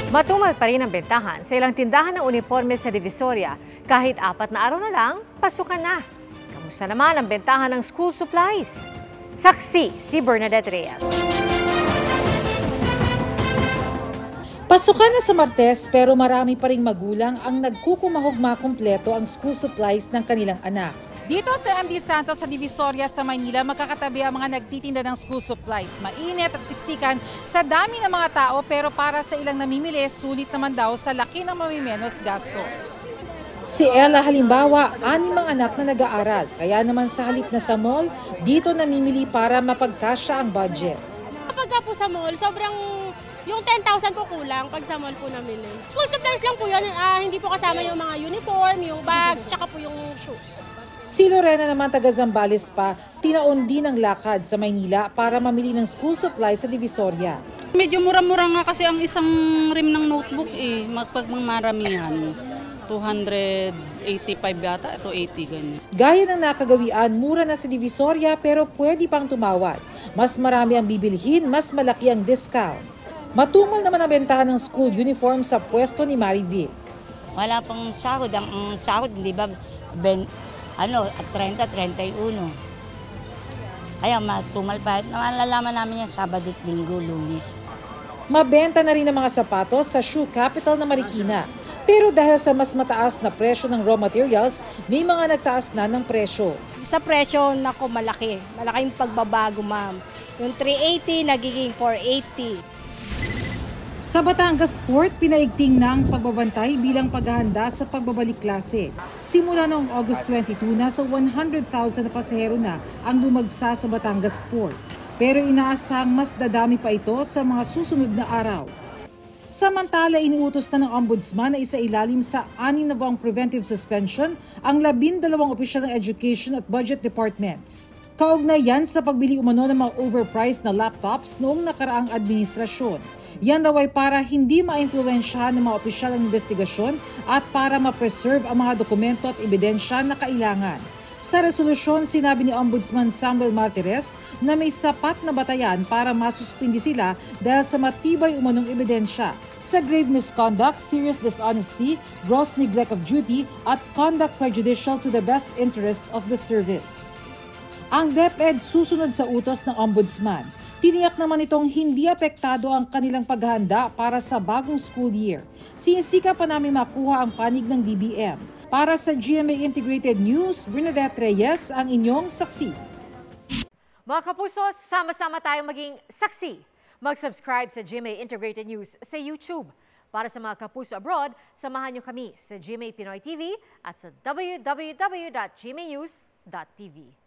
Matumal pa rin ang bentahan sa ilang tindahan ng uniforme sa Divisoria. Kahit 4 na araw na lang, pasukan na. Kamusta naman ang bentahan ng school supplies? Saksi si Bernadette Reyes. Pasukan na sa Martes pero marami pa ring magulang ang nagkukumahugma kumpleto ang school supplies ng kanilang anak. Dito sa MD Santos sa Divisoria sa Maynila, magkakatabi ang mga nagtitinda ng school supplies. Mainit at siksikan sa dami ng mga tao pero para sa ilang namimili, sulit naman daw sa laki ng mamimenos gastos. Si Ella halimbawa, 6 ang anak na nag-aaral. Kaya naman sa halip na sa mall, dito namimili para mapagkasya ang budget. Kapag po sa mall, sobrang yung 10,000 po kulang pag sa mall po namili. School supplies lang po yun, hindi po kasama yung mga uniform, yung bags, tsaka po yung shoes. Si Lorena naman taga Zambales pa, tinaon din ang lakad sa Maynila para mamili ng school supplies sa Divisoria. Medyo mura-mura nga kasi ang isang rim ng notebook magpagmaramihan. 285 yata, ito 80 ganyan. Gaya ng nakagawian, mura na sa Divisoria pero pwede pang tumawad. Mas marami ang bibilhin, mas malaki ang discount. Matumal naman ang bentahan ng school uniform sa pwesto ni Marivic. Wala pang sahod. Ang sahod, di ba, 30, 31. Kaya matumal pa. Nalalaman namin yan Sabado at Linggo, Lunes. Mabenta na rin ang mga sapatos sa shoe capital na Marikina. Pero dahil sa mas mataas na presyo ng raw materials, may mga nagtaas na ng presyo. Sa presyo, nako malaki. Malaking pagbabago, ma'am. Yung 380 nagiging 480. Sa Batangas Port, pinaigting na ang pagbabantay bilang paghahanda sa pagbabalik klase. Simula noong August 22, nasa 100,000 na pasahero na ang lumagsa sa Batangas Port. Pero inaasahang mas dadami pa ito sa mga susunod na araw. Samantala, iniutos na ng Ombudsman na isailalim sa 6 na buwang preventive suspension ang 12 opisyal ng Education at Budget Departments. Kaugnay yan sa pagbili umano ng mga overpriced na laptops noong nakaraang administrasyon. Yan daw ay para hindi ma-influensyahan ng mga opisyal ng investigasyon at para ma-preserve ang mga dokumento at ebidensya na kailangan. Sa resolusyon, sinabi ni Ombudsman Samuel Martires na may sapat na batayan para masuspindi sila dahil sa matibay umanong ebidensya sa grave misconduct, serious dishonesty, gross neglect of duty at conduct prejudicial to the best interest of the service. Ang DepEd susunod sa utos ng Ombudsman. Tiniyak naman itong hindi apektado ang kanilang paghahanda para sa bagong school year. Sinisika pa namin makuha ang panig ng DBM. Para sa GMA Integrated News, Bernadette Reyes ang inyong saksi. Mga kapuso, sama-sama tayong maging saksi. Mag-subscribe sa GMA Integrated News sa YouTube. Para sa mga kapuso abroad, samahan niyo kami sa GMA Pinoy TV at sa www.gmanews.tv.